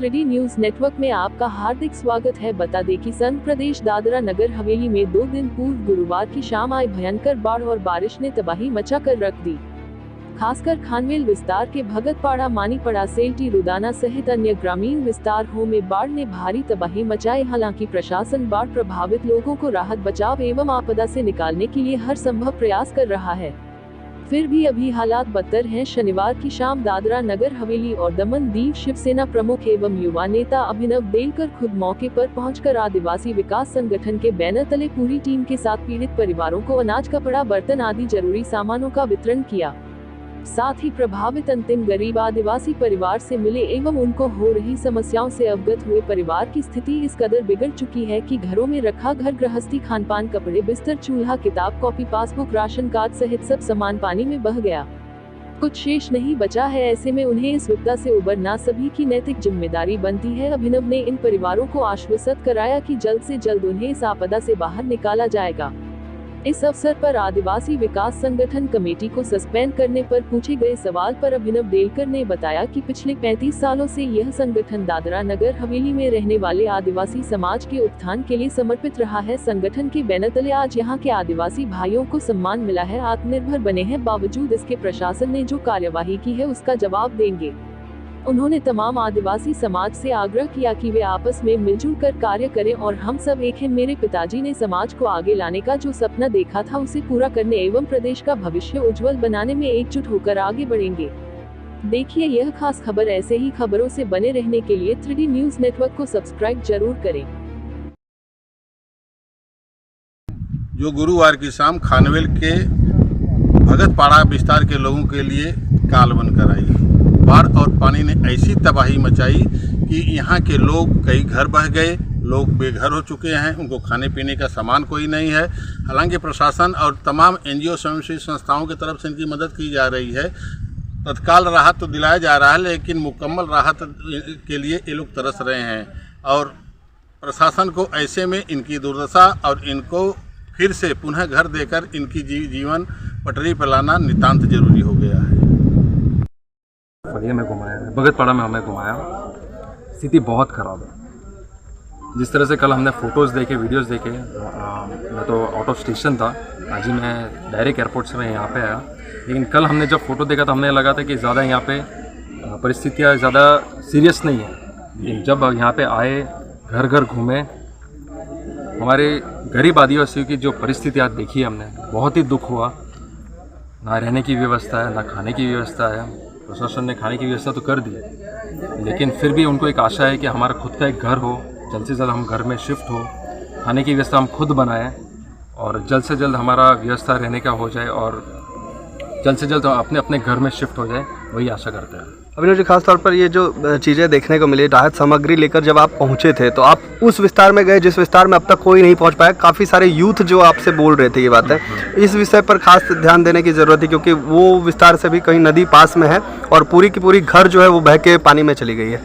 3D news network में आपका हार्दिक स्वागत है। बता दें कि संघ प्रदेश दादरा नगर हवेली में 2 दिन पूर्व गुरुवार की शाम आई भयंकर बाढ़ और बारिश ने तबाही मचा कर रख दी। खासकर खानवेल विस्तार के भगतपाड़ा, मानीपड़ा, सेल्टी, रुदाना सहित अन्य ग्रामीण विस्तारों में बाढ़ ने भारी तबाही मचाई। हालांकि प्रशासन बाढ़ प्रभावित लोगों को राहत, बचाव एवं आपदा से निकालने के लिए हर संभव प्रयास कर रहा है। फिर भी अभी हालात बदतर हैं। शनिवार की शाम दादरा नगर हवेली और दमन दीव शिवसेना प्रमुख एवं युवा नेता अभिनव बेलकर खुद मौके पर पहुंचकर आदिवासी विकास संगठन के बैनर तले पूरी टीम के साथ पीड़ित परिवारों को अनाज, कपड़ा, बर्तन आदि जरूरी सामानों का वितरण किया। साथ ही प्रभावित अंतिम गरीब आदिवासी परिवार से मिले एवं उनको हो रही समस्याओं से अवगत हुए। परिवार की स्थिति इस कदर बिगड़ चुकी है कि घरों में रखा घर गृहस्थी, खानपान, कपड़े, बिस्तर, चूल्हा, किताब, कॉपी, पासबुक, राशन कार्ड सहित सब सामान पानी में बह गया। कुछ शेष नहीं बचा है। ऐसे में उन्हें इस विपदा से उबरना सभी की नैतिक जिम्मेदारी बनती है। अभिनव ने इन परिवारों को आश्वस्त कराया कि जल्द से जल्द उन्हें इस आपदा से बाहर निकाला जाएगा। इस अवसर पर आदिवासी विकास संगठन कमेटी को सस्पेंड करने पर पूछे गए सवाल पर अभिनव बेलकर ने बताया कि पिछले 35 सालों से यह संगठन दादरा नगर हवेली में रहने वाले आदिवासी समाज के उत्थान के लिए समर्पित रहा है। संगठन के बैनर तले आज यहाँ के आदिवासी भाइयों को सम्मान मिला है, आत्मनिर्भर बने हैं। बावजूद इसके प्रशासन ने जो कार्यवाही की है उसका जवाब देंगे। उन्होंने तमाम आदिवासी समाज से आग्रह किया कि वे आपस में मिलजुल कर कार्य करें और हम सब एक हैं। मेरे पिताजी ने समाज को आगे लाने का जो सपना देखा था उसे पूरा करने एवं प्रदेश का भविष्य उज्जवल बनाने में एकजुट होकर आगे बढ़ेंगे। देखिए यह खास खबर। ऐसे ही खबरों से बने रहने के लिए 3D न्यूज नेटवर्क को सब्सक्राइब जरूर करें। जो गुरुवार की शाम खानवेल के भगतपाड़ा विस्तार के लोगों के लिए काल बनकर आई। बाढ़ और पानी ने ऐसी तबाही मचाई कि यहाँ के लोग, कई घर बह गए, लोग बेघर हो चुके हैं, उनको खाने पीने का सामान कोई नहीं है। हालांकि प्रशासन और तमाम NGO स्वयंसेवी संस्थाओं की तरफ से इनकी मदद की जा रही है। तत्काल राहत तो दिलाया जा रहा है, लेकिन मुकम्मल राहत के लिए ये लोग तरस रहे हैं। और प्रशासन को ऐसे में इनकी दुर्दशा और इनको फिर से पुनः घर देकर इनकी जीवन पटरी पर लाना नितांत जरूरी हो गया है। फलिया में घुमाया, भगतपाड़ा में हमें घुमाया। स्थिति बहुत ख़राब है। जिस तरह से कल हमने फ़ोटोज़ देखे, वीडियोज़ देखे, मैं तो आउट ऑफ स्टेशन था, आज ही मैं डायरेक्ट एयरपोर्ट से मैं यहाँ पे आया। लेकिन कल हमने जब फ़ोटो देखा तो हमने लगा था कि ज़्यादा यहाँ पे परिस्थितियाँ ज़्यादा सीरियस नहीं है। लेकिन जब यहाँ पे आए, घर घर घूमे, हमारे गरीब आदिवासियों की जो परिस्थितियाँ देखी हमने, बहुत ही दुख हुआ। ना रहने की व्यवस्था है, ना खाने की व्यवस्था है। प्रशासन ने खाने की व्यवस्था तो कर दी है, लेकिन फिर भी उनको एक आशा है कि हमारा खुद का एक घर हो, जल्द से जल्द हम घर में शिफ्ट हो, खाने की व्यवस्था हम खुद बनाएं और जल्द से जल्द हमारा व्यवस्था रहने का हो जाए और जल्द से जल्द अपने अपने घर में शिफ्ट हो जाए, वही आशा करते हैं। अभिनव जी, खास तौर पर ये जो चीज़ें देखने को मिली, राहत सामग्री लेकर जब आप पहुंचे थे तो आप उस विस्तार में गए जिस विस्तार में अब तक कोई नहीं पहुंच पाया। काफ़ी सारे यूथ जो आपसे बोल रहे थे ये बात है, इस विषय पर खास ध्यान देने की ज़रूरत है, क्योंकि वो विस्तार से भी कहीं नदी पास में है और पूरी की पूरी घर जो है वो बह के पानी में चली गई है।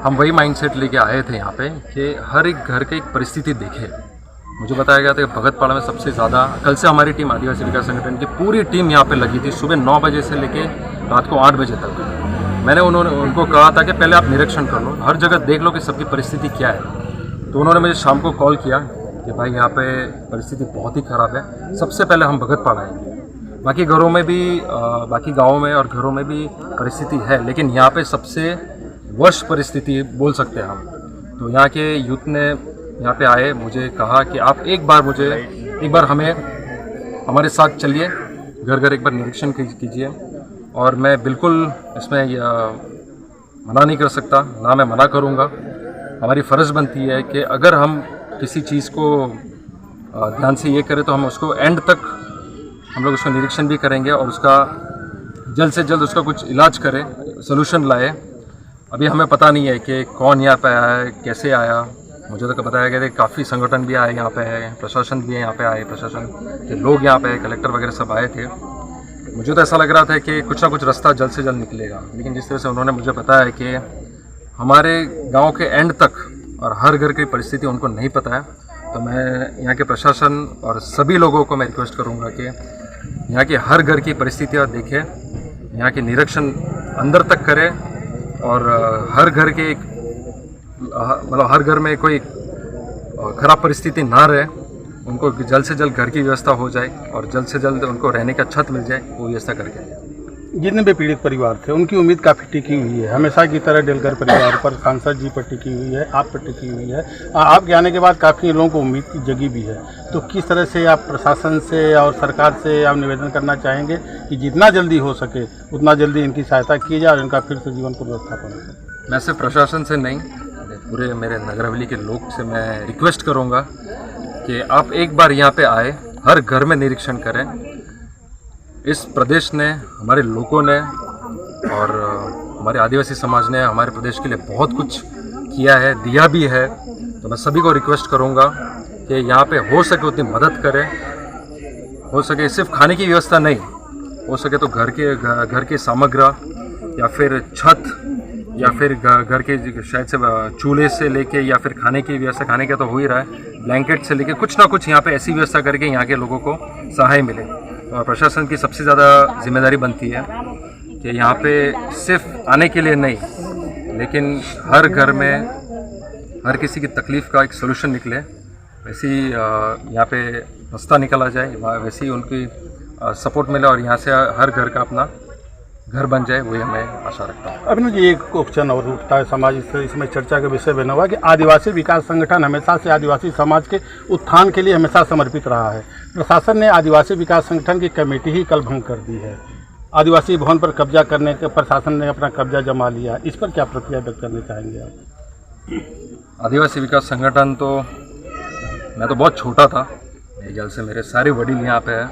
हम वही माइंडसेट लेके आए थे यहाँ पे कि हर एक घर की एक परिस्थिति देखे। मुझे बताया गया था कि भगतपाड़ा में सबसे ज़्यादा, कल से हमारी टीम आदिवासी विकास संगठन की पूरी टीम यहाँ पे लगी थी, सुबह 9 बजे से लेके रात को 8 बजे तक। मैंने उनको कहा था कि पहले आप निरीक्षण कर लो, हर जगह देख लो कि सबकी परिस्थिति क्या है। तो उन्होंने मुझे शाम को कॉल किया कि भाई यहाँ पे परिस्थिति बहुत ही ख़राब है, सबसे पहले हम भगतपाड़ा आएंगे। बाकी घरों में भी, बाकी गाँवों में और घरों में भी परिस्थिति है, लेकिन यहाँ पे सबसे वर्स्ट परिस्थिति बोल सकते हैं हम। तो यहाँ के यूथ ने यहाँ पे आए, मुझे कहा कि आप एक बार हमें हमारे साथ चलिए, घर घर एक बार निरीक्षण कीजिए। और मैं बिल्कुल इसमें मना नहीं कर सकता, ना मैं मना करूँगा। हमारी फ़र्ज़ बनती है कि अगर हम किसी चीज़ को ध्यान से ये करें तो हम उसको एंड तक हम लोग उसका निरीक्षण भी करेंगे और उसका जल्द से जल्द उसका कुछ इलाज करें, सलूशन लाए। अभी हमें पता नहीं है कि कौन यहाँ पे आया है, कैसे आया। मुझे तो बताया गया था काफ़ी संगठन भी आए यहाँ पे है, प्रशासन भी यहाँ पे आए, प्रशासन के लोग यहाँ पे, कलेक्टर वगैरह सब आए थे। मुझे तो ऐसा लग रहा था कि कुछ ना कुछ रास्ता जल्द से जल्द निकलेगा, लेकिन जिस तरह से उन्होंने मुझे बताया कि हमारे गांव के एंड तक और हर घर की परिस्थिति उनको नहीं पता है, तो मैं यहाँ के प्रशासन और सभी लोगों को मैं रिक्वेस्ट करूँगा कि यहाँ की हर घर की परिस्थितियाँ देखें, यहाँ के निरीक्षण अंदर तक करें और हर घर के एक मतलब हर घर में कोई खराब परिस्थिति ना रहे, उनको जल्द से जल्द घर की व्यवस्था हो जाए और जल्द से जल्द उनको रहने का छत मिल जाए, वो व्यवस्था करके। जितने भी पीड़ित परिवार थे उनकी उम्मीद काफ़ी टिकी हुई है, हमेशा की तरह डेलकर परिवार पर, सांसद जी पर टिकी हुई है, आप पर टिकी हुई है। आपके आने के बाद काफ़ी लोगों को उम्मीद की जगी भी है। तो किस तरह से आप प्रशासन से और सरकार से आप निवेदन करना चाहेंगे कि जितना जल्दी हो सके उतना जल्दी इनकी सहायता की जाए और इनका फिर से जीवन को व्यवस्थापन हो? मैं सिर्फ प्रशासन से नहीं, पूरे मेरे नगर हवेली के लोग से मैं रिक्वेस्ट करूँगा कि आप एक बार यहाँ पे आए, हर घर में निरीक्षण करें। इस प्रदेश ने, हमारे लोगों ने और हमारे आदिवासी समाज ने हमारे प्रदेश के लिए बहुत कुछ किया है, दिया भी है। तो मैं सभी को रिक्वेस्ट करूँगा कि यहाँ पे हो सके उतनी मदद करें, हो सके सिर्फ खाने की व्यवस्था नहीं, हो सके तो घर के सामग्री या फिर छत या फिर घर के शायद से चूल्हे से लेके या फिर खाने की व्यवस्था, खाने का तो हो ही रहा है, ब्लैंकेट से लेके कुछ ना कुछ यहाँ पे ऐसी व्यवस्था करके यहाँ के लोगों को सहाय मिले। और प्रशासन की सबसे ज़्यादा जिम्मेदारी बनती है कि यहाँ पे सिर्फ आने के लिए नहीं, लेकिन हर घर में हर किसी की तकलीफ़ का एक सोल्यूशन निकले, वैसी यहाँ पे रास्ता निकाला जाए, वैसी उनकी सपोर्ट मिले और यहाँ से हर घर का अपना घर बन जाए, वही हमें आशा रखता हूँ। अभी जी एक क्वेश्चन और उठता है समाज इसमें चर्चा का विषय बना हुआ कि आदिवासी विकास संगठन हमेशा से आदिवासी समाज के उत्थान के लिए हमेशा समर्पित रहा है। प्रशासन ने आदिवासी विकास संगठन की कमेटी ही कल भंग कर दी है। आदिवासी भवन पर कब्जा करने के प्रशासन ने अपना कब्जा जमा लिया, इस पर क्या प्रतिक्रिया व्यक्त करना चाहेंगे आप? आदिवासी विकास संगठन तो मैं तो बहुत छोटा था, मेरे ख्याल से मेरे सारे वडील यहाँ पे हैं,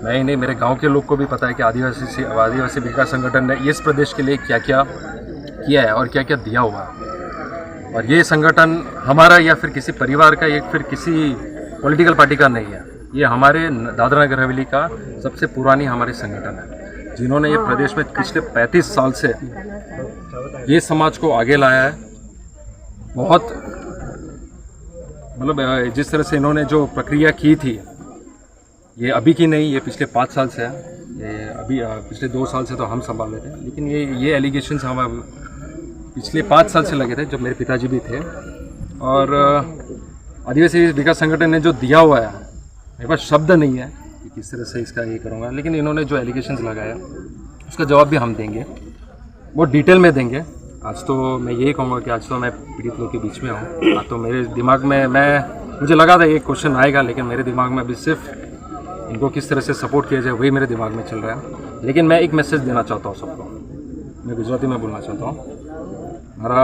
मैं ही नहीं, मेरे गांव के लोग को भी पता है कि आदिवासी विकास संगठन ने इस प्रदेश के लिए क्या क्या किया है और क्या क्या दिया हुआ है। और ये संगठन हमारा या फिर किसी परिवार का या फिर किसी पॉलिटिकल पार्टी का नहीं है, ये हमारे दादरा नगर हवेली का सबसे पुरानी हमारी संगठन है, जिन्होंने ये प्रदेश में पिछले 35 साल से ये समाज को आगे लाया है। बहुत मतलब जिस तरह से इन्होंने जो प्रक्रिया की थी, ये अभी की नहीं, ये पिछले 5 साल से है, ये अभी पिछले 2 साल से तो हम संभाल रहे थे, लेकिन ये एलिगेशंस हम पिछले 5 साल से लगे थे जब मेरे पिताजी भी थे। और आदिवासी विकास संगठन ने जो दिया हुआ है, मेरे पास शब्द नहीं है कि किस तरह से इसका ये करूँगा, लेकिन इन्होंने जो एलिगेशंस लगाया उसका जवाब भी हम देंगे, बहुत डिटेल में देंगे। आज तो मैं यही कहूँगा कि आज तो मैं पीड़ित लोग के बीच में हूँ, तो मेरे दिमाग में मुझे लगा था ये क्वेश्चन आएगा, लेकिन मेरे दिमाग में अभी सिर्फ इनको किस तरह से सपोर्ट किया जाए वही मेरे दिमाग में चल रहा है। लेकिन मैं एक मैसेज देना चाहता हूँ सबको, मैं गुजराती में बोलना चाहता हूँ। મારા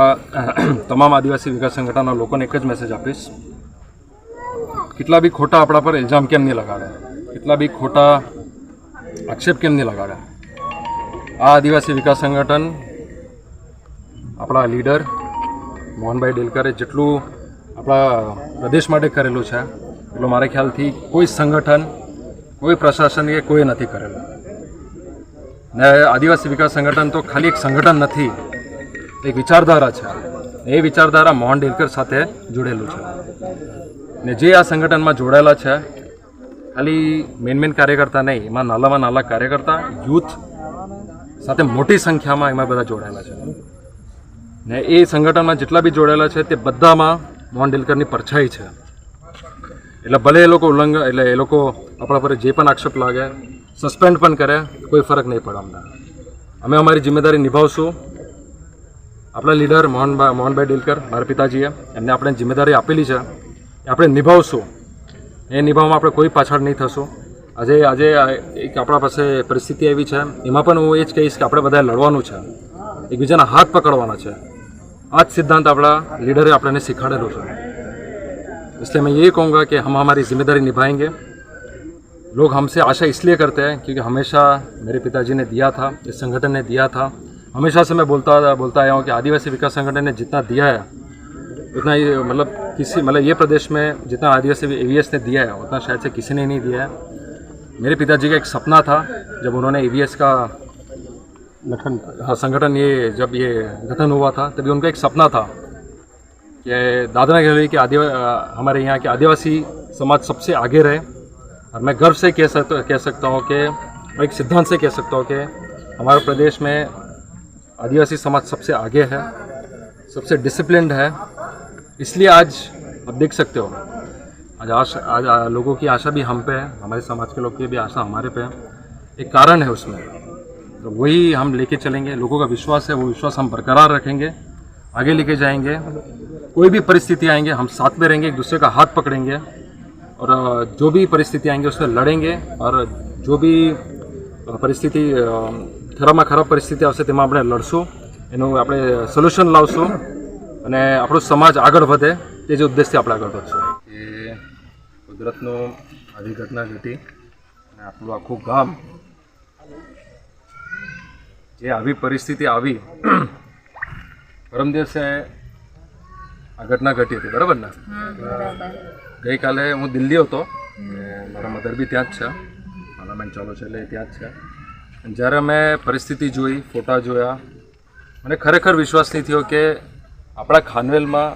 તમામ આદિવાસી વિકાસ સંગઠનના લોકોને એક જ મેસેજ આપીશ, કેટલા બી ખોટા આપણા પર ઇલ્ઝામ કેમ નહીં લગાવે, કેટલા બી ખોટા આક્ષેપ કેમ નહીં લગાવે, આ આદિવાસી વિકાસ સંગઠન આપણા લીડર મોહનભાઈ ડેલકરે જેટલું આપણા પ્રદેશ માટે કરેલું છે એટલું મારા ખ્યાલથી કોઈ સંગઠન કોઈ પ્રશાસન કે કોઈ નથી કરેલું. ને આદિવાસી વિકાસ સંગઠન તો ખાલી એક સંગઠન નથી, એક વિચારધારા છે. એ વિચારધારા મોહન ડેલકર સાથે જોડેલું છે. ને જે આ સંગઠનમાં જોડાયેલા છે ખાલી મેન કાર્યકર્તા નહીં, એમાં નાલામાં નાલા કાર્યકર્તા યુથ સાથે મોટી સંખ્યામાં એમાં બધા જોડાયેલા છે. ને એ સંગઠનમાં જેટલા બી જોડાયેલા છે તે બધામાં મોહન ડેલકરની પરછાઈ છે. એટલે ભલે એ લોકો એ લોકો આપણા પર જે પણ આક્ષેપ લાગે, સસ્પેન્ડ પણ કરે, કોઈ ફરક નહીં પડે અમને. અમે અમારી જિમ્મેદારી નિભાવશું. આપણા લીડર મોહનભાઈ ડેલકર, મારા પિતાજીએ એમને આપણે જિમ્મેદારી આપેલી છે, એ આપણે નિભાવશું. એ નિભાવવામાં આપણે કોઈ પાછળ નહીં થશું. આજે એક આપણા પાસે પરિસ્થિતિ એવી છે, એમાં પણ હું એ જ કહીશ કે આપણે બધાએ લડવાનું છે, એકબીજાના હાથ પકડવાના છે. આ જ સિદ્ધાંત આપણા લીડરે આપણને सिखाड़ेલું છે. इसलिए मैं ये कहूँगा कि हम हमारी जिम्मेदारी निभाएंगे. लोग हमसे आशा इसलिए करते हैं क्योंकि हमेशा मेरे पिताजी ने दिया था, इस संगठन ने दिया था. हमेशा से मैं बोलता आया हूँ कि आदिवासी विकास संगठन ने जितना दिया है उतना ये ये प्रदेश में जितना आदिवासी AVS ने दिया है उतना शायद से किसी ने नहीं दिया है. मेरे पिताजी का एक सपना था जब उन्होंने AVS का संगठन जब ये गठन हुआ था, तभी उनका एक सपना था कि दादरा नगर हवेली के हमारे यहाँ के आदिवासी समाज सबसे आगे रहे. और मैं गर्व से कह सकता हूँ कि एक सिद्धांत से कह सकता हूँ कि हमारे प्रदेश में आदिवासी समाज सबसे आगे है, सबसे डिसिप्लिन्ड है, इसलिए आज आप देख सकते हो आज लोगों की आशा भी हम पे है, हमारे समाज के लोग की भी आशा हमारे पे है। एक कारण है उसमें, तो वही हम लेके चलेंगे। लोगों का विश्वास है, वो विश्वास हम बरकरार रखेंगे, आगे लेके जाएंगे। कोई भी परिस्थिति आएंगे हम साथ में रहेंगे, एक दूसरे का हाथ पकड़ेंगे और जो भी परिस्थिति आएंगे उससे लड़ेंगे। और जो भी પરિસ્થિતિ ખરાબમાં ખરાબ પરિસ્થિતિ આવશે તેમાં આપણે લડશું, એનું આપણે સોલ્યુશન લાવશું અને આપણો સમાજ આગળ વધે તે જ ઉદ્દેશથી આપણે આગળ વધશું. એ કુદરતનું આવી ઘટના ઘટી અને આપણું આખું ગામ જે આવી પરિસ્થિતિ આવી પરમ દિવસે આ ઘટના ઘટી હતી, બરાબર ને? ગઈકાલે હું દિલ્હી હતો, મારા મધર બી ત્યાં જ છે, પાર્લામેન્ટ ચાલુ છે એટલે ત્યાં જ છે. જ્યારે મેં પરિસ્થિતિ જોઈ, ફોટા જોયા, મને ખરેખર વિશ્વાસ નહીં થયો કે આપણા ખાનવેલમાં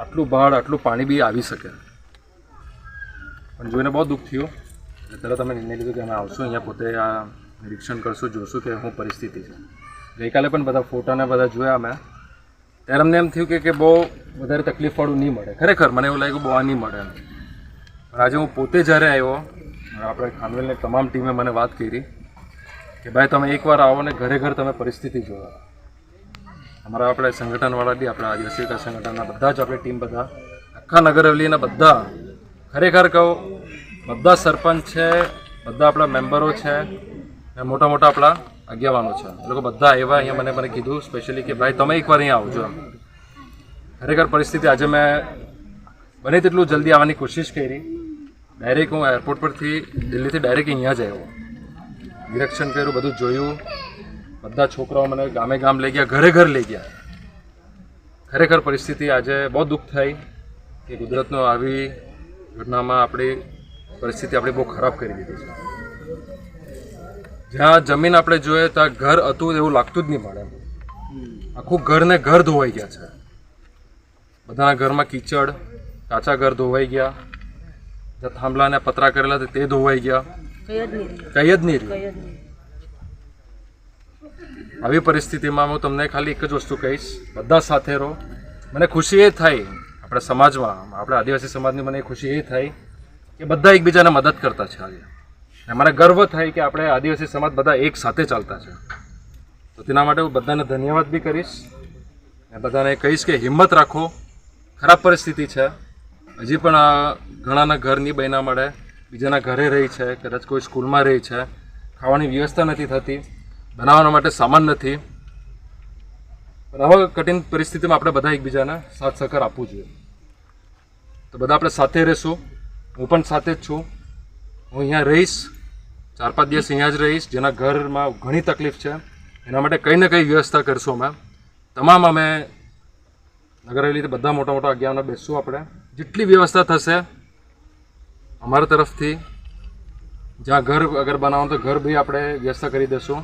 આટલું બાળ, આટલું પાણી બી આવી શકે. પણ જોઈને બહુ દુઃખ થયું. તરત અમે નિર્ણય લીધો કે અમે આવશું અહીંયા, પોતે આ નિરીક્ષણ કરશું, જોશું કે શું પરિસ્થિતિ છે. ગઈકાલે પણ બધા ફોટાને બધા જોયા મેં, ત્યારે અમને એમ થયું કે બહુ વધારે તકલીફવાળું નહીં મળે. ખરેખર મને એવું લાગ્યું બહુ આ નહીં મળે. પણ આજે હું પોતે જ્યારે આવ્યો, આપણે ખાનવેલની તમામ ટીમે મને વાત કરી કે ભાઈ તમે એકવાર આવો ને ઘરે ઘર તમે પરિસ્થિતિ જોવો. અમારા આપણે સંગઠનવાળા બી, આપણા આદિવાસી વિકાસ સંગઠનના બધા જ આપણી ટીમ, બધા આખા નગર હવેલીના બધા, ખરેખર કહું બધા સરપંચ છે, બધા આપણા મેમ્બરો છે ને મોટા મોટા આપણા આગેવાનો છે, એ લોકો બધા આવ્યા અહીંયા. મને કીધું સ્પેશિયલી કે ભાઈ તમે એકવાર અહીંયા આવજો. ખરેખર પરિસ્થિતિ આજે મેં બને તેટલું જલ્દી આવવાની કોશિશ કરી. ડાયરેક્ટ હું એરપોર્ટ પરથી દિલ્હીથી ડાયરેક્ટ અહીંયા જ આવ્યો, નિરીક્ષણ કર્યું, બધું જોયું. બધા છોકરાઓ મને ગામે ગામ લઈ ગયા, ઘરે ઘર લઈ ગયા. ખરેખર પરિસ્થિતિ આજે બહુ દુઃખ થાય કે કુદરતનો આવી ઘટનામાં આપણી પરિસ્થિતિ આપણી બહુ ખરાબ કરી દીધી છે. જ્યાં જમીન આપણે જોઈએ ત્યાં ઘર હતું એવું લાગતું જ નહીં મળે. આખું ઘરને ઘર ધોવાઈ ગયા છે. બધાના ઘરમાં કીચડ, કાચા ઘર ધોવાઈ ગયા. જ્યાં થાંભલાને પતરા કરેલા તે ધોવાઈ ગયા, કંઈ જ નહીં રહ્યું. આવી પરિસ્થિતિમાં હું તમને ખાલી એક જ વસ્તુ કહીશ, બધા સાથે રહો. મને ખુશી એ થાય આપણા સમાજમાં, આપણા આદિવાસી સમાજની મને ખુશી એ થાય કે બધા એકબીજાને મદદ કરતા છે આજે. અને મને ગર્વ થાય કે આપણે આદિવાસી સમાજ બધા એક સાથે ચાલતા છે. તો તેના માટે હું બધાને ધન્યવાદ બી કરીશ અને બધાને કહીશ કે હિંમત રાખો. ખરાબ પરિસ્થિતિ છે, હજી પણ ઘણાના ઘર નહીં બન્યા મળે, બીજાના ઘરે રહી છે, કદાચ કોઈ સ્કૂલમાં રહી છે, ખાવાની વ્યવસ્થા નથી થતી, બનાવવા માટે સામાન નથી. પણ આવા કઠિન પરિસ્થિતિમાં આપણે બધા એકબીજાને સાથ સહકાર આપવું જોઈએ. તો બધા આપણે સાથે રહીશું. હું પણ સાથે જ છું. હું અહીંયા રહીશ, 4-5 દિવસ અહીંયા જ રહીશ. જેના ઘરમાં ઘણી તકલીફ છે એના માટે કંઈ ને કંઈ વ્યવસ્થા કરશું. અમે તમામ નગર હવેલીથી બધા મોટા મોટા આગેવાનો બેસશું. આપણે જેટલી વ્યવસ્થા થશે અમારા તરફથી, જ્યાં ઘર અગર બનાવવાનું તો ઘર બી આપણે વ્યવસ્થા કરી દઈશું.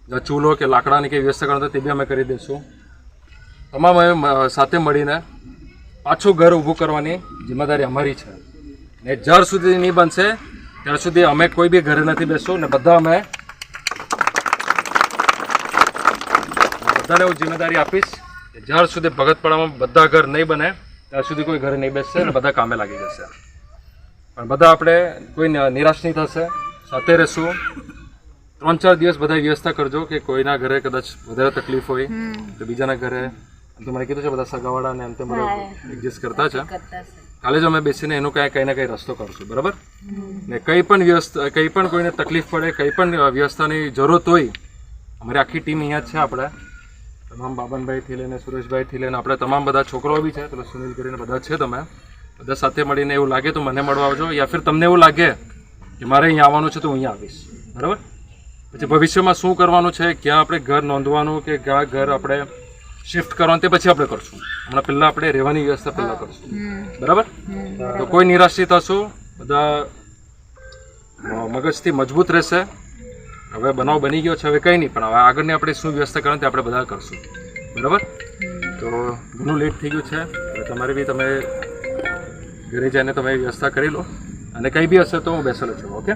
જ્યાં ચૂલો કે લાકડાની કંઈ વ્યવસ્થા કરવાનું તે બી અમે કરી દઈશું. તમામ અમે સાથે મળીને પાછું ઘર ઊભું કરવાની જિમ્મેદારી અમારી છે. ને જ્યાર સુધી નહીં બનશે ત્યાર સુધી અમે કોઈ બી ઘરે નથી બેસશું. ને બધાને હું જિમ્મેદારી આપીશ કે જ્યાર સુધી ભગતપાડામાં બધા ઘર નહીં બને ત્યાં સુધી કોઈ ઘરે નહીં બેસશે અને બધા કામે લાગી જશે. પણ બધા આપણે કોઈ નિરાશ નહીં થશે, સાથે રહેશું. 3-4 દિવસ બધા વ્યવસ્થા કરજો કે કોઈના ઘરે કદાચ વધારે તકલીફ હોય તો બીજાના ઘરે. એમ તો મને કીધું છે બધા સગાવાળાને એમ તો બધા એડજસ્ટ કરતા છે. કાલે જ અમે બેસીને એનો કંઈ ને કંઈ રસ્તો કરશું, બરાબર ને? કંઈ પણ વ્યવસ્થા, કંઈ પણ કોઈને તકલીફ પડે, કંઈ પણ વ્યવસ્થાની જરૂરત હોય, અમારી આખી ટીમ અહીંયા જ છે. આપણે તમામ બાબનભાઈથી લઈને સુરેશભાઈથી લઈને આપણે તમામ બધા છોકરાઓ બી છે, પેલો સુનિલ કરીને બધા છે. તમે બધા સાથે મળીને એવું લાગે તો મને મળવા આવજો, યા ફિર તમને એવું લાગે કે મારે અહીંયા આવવાનું છે તો હું અહીંયા આવીશ, બરાબર? પછી ભવિષ્યમાં શું કરવાનું છે, ક્યાં આપણે ઘર નોંધવાનું કે ક્યાં ઘર આપણે શિફ્ટ કરવાનું તે પછી આપણે કરશું. હમણાં પહેલાં આપણે રહેવાની વ્યવસ્થા પહેલાં કરશું, બરાબર? તો કોઈ નિરાશ નહીં થશું, બધા મગજથી મજબૂત રહેશે. હવે બનાવ બની ગયો છે, હવે કંઈ નહીં, પણ હવે આગળની આપણે શું વ્યવસ્થા કરવાની તે આપણે બધા કરશું, બરાબર? તો ઘણું લેટ થઈ ગયું છે. હવે તમારે બી તમે ઘરે જઈને તમે વ્યવસ્થા કરી લો અને કંઈ બી હશે તો હું બેસેલો છું. ઓકે,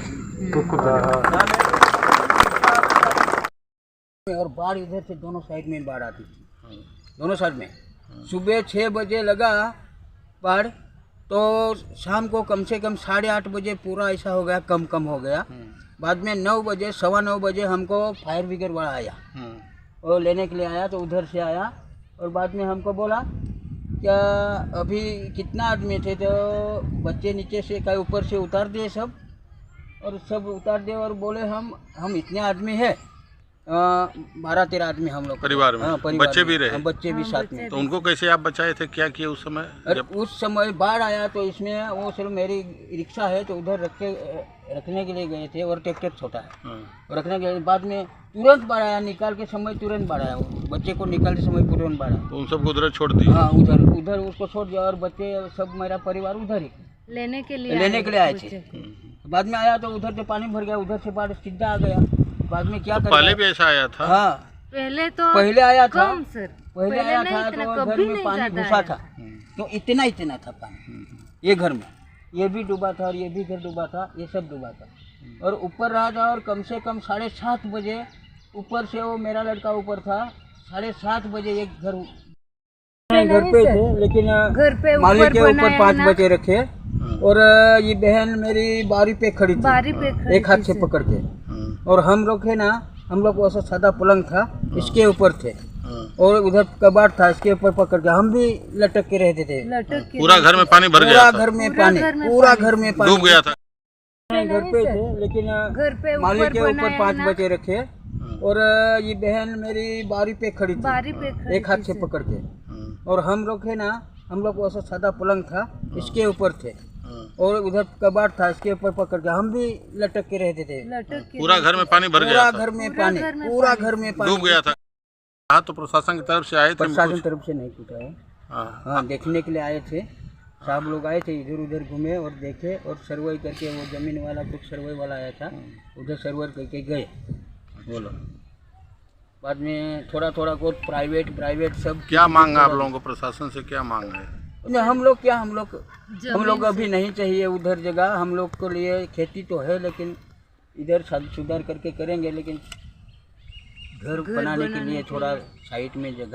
ખૂબ ખૂબ ધન્યવાદ. बाढ़ इधर से दोनों साइड में बाढ़ आती थी, दोनों साइड में। सुबह 6 बजे लगा बाढ़, तो शाम को कम से कम 8:30 बजे पूरा ऐसा हो गया, कम हो गया। बाद में 9 बजे 9:15 बजे हमको फायर ब्रिगेड वाला आया और लेने के लिए आया, तो उधर से आया और बाद में हमको बोला क्या अभी कितना आदमी थे, तो बच्चे नीचे से का ऊपर से उतार दिए सब, और सब उतार दिए और बोले हम इतने आदमी है, 12-13 आदमी हम लोग परिवार में। हाँ, परिवार बच्चे में। भी रहे? हाँ, बच्चे भी साथ में। तो उनको कैसे आप बचाए थे, क्या किए उस समय? अरे उस समय बाढ़ आया तो इसमें वो सिर्फ मेरी रिक्शा है तो उधर रखने के लिए गए थे, और ट्रैक्टर छोटा है और रखने के लिए बाद में तुरंत बाढ़ आया, निकाल के समय तुरंत बाढ़ आया, बच्चे को निकालते समय तुरंत बाढ़ आया। तो उन सबको उधर छोड़ दिया? हाँ, उधर उसको छोड़ दिया और बच्चे सब मेरा परिवार उधर ही लेने के लिए आए थे। बाद में आया तो उधर से पानी भर गया, उधर से बाढ़ सीधा आ गया। बाद में क्या पहले भी ऐसा आया था? हाँ, पहले आया था कम सर, पहले आया था तो घर में पानी घुसा था, तो इतना था पानी ये घर में, ये भी डूबा था और ये भी घर डूबा था, ये सब डूबा था। और ऊपर रहा था और कम से कम 7:30 बजे ऊपर से वो मेरा लड़का ऊपर था, 7:30 बजे एक घर पे थे, लेकिन मालिक के ऊपर 5 बजे रखे, और ये बहन मेरी बारी पे खड़ी थी, एक हाथ से पकड़ के, और हम लोग है ना, हम लोग ऐसा सादा पलंग था इसके ऊपर थे, और उधर कबाड़ था इसके ऊपर पकड़ के हम भी लटक के रहते थे। पूरा घर में पानी भर गया था? पूरा घर में पानी डूब गया था। घर पे थे, लेकिन मालिक के ऊपर 5 बजे रखे, और ये बहन मेरी बारी पे खड़ी थी, एक हाथ से पकड़ के, और हम लोग है ना, हम लोग ऐसा सादा पलंग था इसके ऊपर थे, और उधर कबाड़ था इसके ऊपर पकड़ के हम भी लटक के रहते थे। पूरा घर में पानी भर गया था? पूरा घर में पानी डूब गया था। हाँ, तो प्रशासन की तरफ से आए थे? प्रशासन की तरफ से नहीं कुछ आया। हाँ, देखने के लिए आए थे, साहब लोग आए थे, इधर उधर घूमे और देखे, और सर्वे करके वो जमीन वाला कुछ सर्वे वाला आया था, उधर सर्वे करके गए बोलो। बाद में थोड़ा को प्राइवेट सब। क्या मांग आप लोगों को, प्रशासन से क्या मांग है? हम लोग अभी नहीं चाहिए उधर जगह, हम लोग को लिए खेती तो है, लेकिन इधर सुधार करके करेंगे, लेकिन घर बनाने के लिए थोड़ा साइड में जगह